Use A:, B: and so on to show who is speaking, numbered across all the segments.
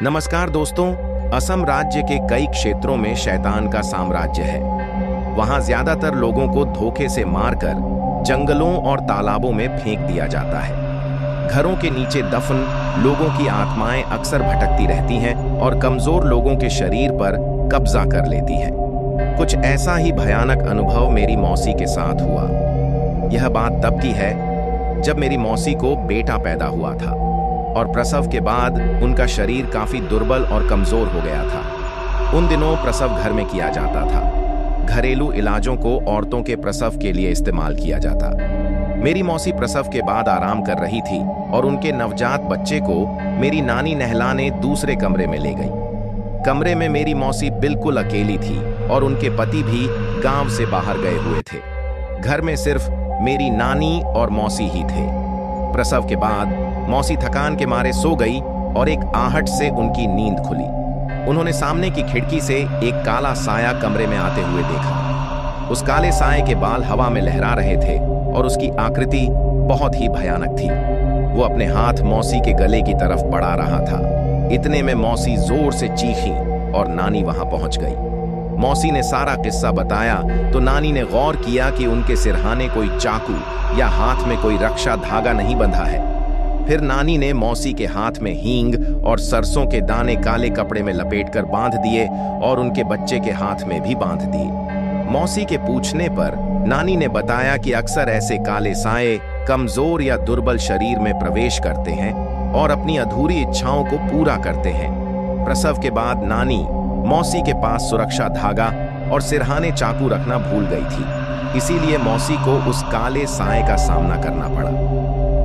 A: नमस्कार दोस्तों। असम राज्य के कई क्षेत्रों में शैतान का साम्राज्य है। वहां ज्यादातर लोगों को धोखे से मारकर जंगलों और तालाबों में फेंक दिया जाता है। घरों के नीचे दफन लोगों की आत्माएं अक्सर भटकती रहती हैं और कमजोर लोगों के शरीर पर कब्जा कर लेती हैं। कुछ ऐसा ही भयानक अनुभव मेरी मौसी के साथ हुआ। यह बात तब की है जब मेरी मौसी को बेटा पैदा हुआ था और प्रसव के बाद उनका शरीर काफी दुर्बल और कमजोर हो गया था। उन दिनों प्रसव घर में किया जाता था। घरेलू इलाजों को औरतों के प्रसव के लिए इस्तेमाल किया जाता। मेरी मौसी प्रसव के बाद आराम कर रही थी और उनके नवजात बच्चे को मेरी नानी नहलाने दूसरे कमरे में ले गई। कमरे में मेरी मौसी बिल्कुल अकेली थी और उनके पति भी गांव से बाहर गए हुए थे। घर में सिर्फ मेरी नानी और मौसी ही थे। प्रसव के बाद मौसी थकान के मारे सो गई और एक आहट से उनकी नींद खुली। उन्होंने सामने की खिड़की से एक काला साया कमरे में आते हुए देखा। उस काले साये के बाल हवा में लहरा रहे थे और उसकी आकृति बहुत ही भयानक थी। वो अपने हाथ मौसी के गले की तरफ बढ़ा रहा था। इतने में मौसी जोर से चीखी और नानी वहां पहुंच गई। मौसी ने सारा किस्सा बताया तो नानी ने गौर किया कि उनके सिरहाने कोई चाकू या हाथ में कोई रक्षा धागा नहीं बंधा है। फिर नानी ने मौसी के हाथ में हींग और सरसों के दाने काले कपड़े में लपेटकर बांध दिए और उनके बच्चे के हाथ में भी बांध दिए। मौसी के पूछने पर नानी ने बताया कि अक्सर ऐसे काले साए कमजोर या दुर्बल शरीर में प्रवेश करते हैं और अपनी अधूरी इच्छाओं को पूरा करते हैं। प्रसव के बाद नानी मौसी के पास सुरक्षा धागा और सिरहाने चाकू रखना भूल गई थी। इसीलिए मौसी को उस काले साए का सामना करना पड़ा।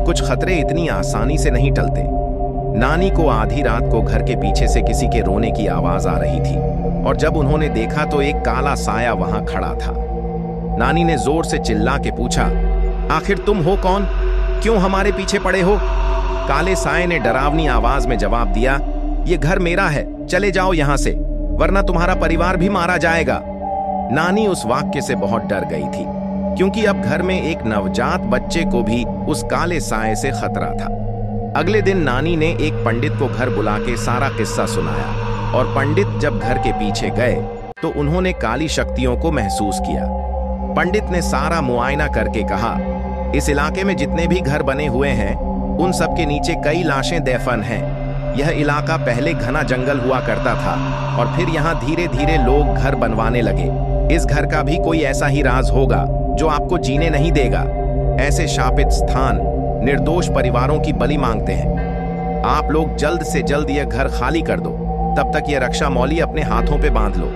A: कुछ खतरे इतनी आसानी से नहीं टलते। नानी को आधी रात को घर के पीछे से किसी के रोने की आवाज आ रही थी और जब उन्होंने देखा तो एक काला साया वहां खड़ा था। नानी ने जोर से चिल्ला के पूछा, आखिर तुम हो कौन? क्यों हमारे पीछे पड़े हो? काले साए ने डरावनी आवाज में जवाब दिया, ये घर मेरा है, चले जाओ यहां से, वरना तुम्हारा परिवार भी मारा जाएगा। नानी उस वाक्य से बहुत डर गई थी क्योंकि अब घर में एक नवजात बच्चे को भी उस काले साए से खतरा था। अगले दिन नानी ने एक पंडित को घर बुला के सारा किस्सा सुनाया और पंडित जब घर के पीछे गए तो उन्होंने काली शक्तियों को महसूस किया। पंडित ने सारा मुआयना करके कहा, इस इलाके में जितने भी घर बने हुए हैं उन सब के नीचे कई लाशें दफन हैं। यह इलाका पहले घना जंगल हुआ करता था और फिर यहाँ धीरे धीरे लोग घर बनवाने लगे। इस घर का भी कोई ऐसा ही राज होगा जो आपको जीने नहीं देगा। ऐसे शापित स्थान निर्दोष परिवारों की बलि मांगते हैं। आप लोग जल्द से जल्द यह घर खाली कर दो, तब तक यह रक्षा मौली अपने हाथों पे बांध लो।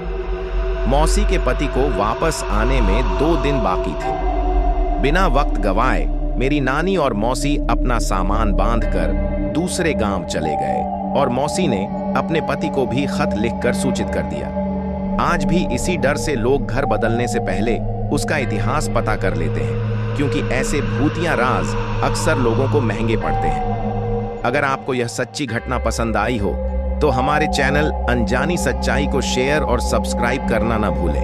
A: मौसी के पति को वापस आने में 2 दिन बाकी थे। बिना वक्त गवाए मेरी नानी और मौसी अपना सामान बांधकर दूसरे गांव चले गए और मौसी ने अपने पति को भी खत लिखकर सूचित कर दिया। आज भी इसी डर से लोग घर बदलने से पहले उसका इतिहास पता कर लेते हैं क्योंकि ऐसे भूतिया राज अक्सर लोगों को महंगे पड़ते हैं। अगर आपको यह सच्ची घटना पसंद आई हो तो हमारे चैनल अनजानी सच्चाई को शेयर और सब्सक्राइब करना ना भूलें।